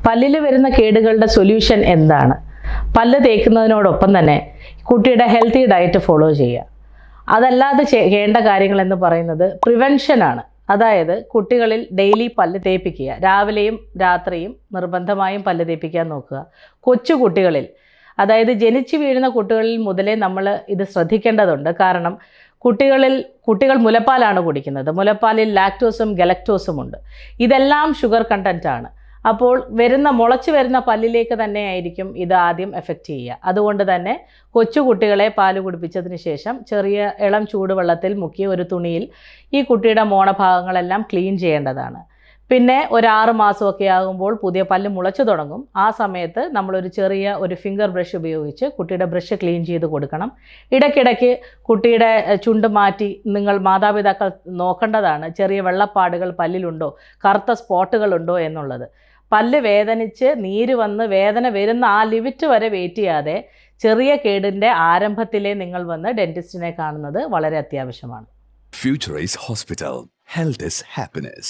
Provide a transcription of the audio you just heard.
പല്ലിൽ വരുന്ന കേടുകളുടെ സൊല്യൂഷൻ എന്താണ്? പല്ല് തേക്കുന്നതിനോടൊപ്പം തന്നെ കുട്ടിയുടെ ഹെൽത്തി ഡയറ്റ് ഫോളോ ചെയ്യുക. അതല്ലാതെ ചെയ്യേണ്ട കാര്യങ്ങളെന്ന് പറയുന്നത് പ്രിവെൻഷനാണ്. അതായത് കുട്ടികളിൽ ഡെയിലി പല്ല് തേപ്പിക്കുക, രാവിലെയും രാത്രിയും നിർബന്ധമായും പല്ല് തേപ്പിക്കാൻ നോക്കുക. കൊച്ചു കുട്ടികളിൽ, അതായത് ജനിച്ചു വീഴുന്ന കുട്ടികളിൽ മുതലേ നമ്മൾ ഇത് ശ്രദ്ധിക്കേണ്ടതുണ്ട്. കാരണം കുട്ടികൾ മുലപ്പാലാണ് കുടിക്കുന്നത്. മുലപ്പാലിൽ ലാക്ടോസും ഗലക്ടോസും ഉണ്ട്. ഇതെല്ലാം ഷുഗർ കണ്ടൻറ്റാണ്. അപ്പോൾ മുളച്ചു വരുന്ന പല്ലിലേക്ക് തന്നെ ആയിരിക്കും ഇത് ആദ്യം എഫക്റ്റ് ചെയ്യുക. അതുകൊണ്ട് തന്നെ കൊച്ചു കുട്ടികളെ പാല് കുടിപ്പിച്ചതിന് ശേഷം ചെറിയ ഇളം ചൂടുവെള്ളത്തിൽ മുക്കിയ ഒരു തുണിയിൽ ഈ കുട്ടിയുടെ മോണഭാഗങ്ങളെല്ലാം ക്ലീൻ ചെയ്യേണ്ടതാണ്. പിന്നെ ഒരു 6 മാസമൊക്കെ ആകുമ്പോൾ പുതിയ പല്ല് മുളച്ചു തുടങ്ങും. ആ സമയത്ത് നമ്മളൊരു ചെറിയ ഫിംഗർ ബ്രഷ് ഉപയോഗിച്ച് കുട്ടിയുടെ ബ്രഷ് ക്ലീൻ ചെയ്ത് കൊടുക്കണം. ഇടയ്ക്കിടയ്ക്ക് കുട്ടിയുടെ ചുണ്ട് മാറ്റി നിങ്ങൾ മാതാപിതാക്കൾ നോക്കേണ്ടതാണ്. ചെറിയ വെള്ളപ്പാടുകൾ പല്ലിലുണ്ടോ, കറുത്ത സ്പോട്ടുകളുണ്ടോ എന്നുള്ളത്. പല്ല് വേദനിച്ച് നീര് വന്ന് വേദന വരുന്ന ആ ലിമിറ്റ് വരെ വെയിറ്റ് ചെയ്യാതെ ചെറിയ കേടിൻ്റെ ആരംഭത്തിലേ നിങ്ങൾ വന്ന് ഡെൻറ്റിസ്റ്റിനെ കാണുന്നത് വളരെ അത്യാവശ്യമാണ്. Future is Hospital. Health is happiness.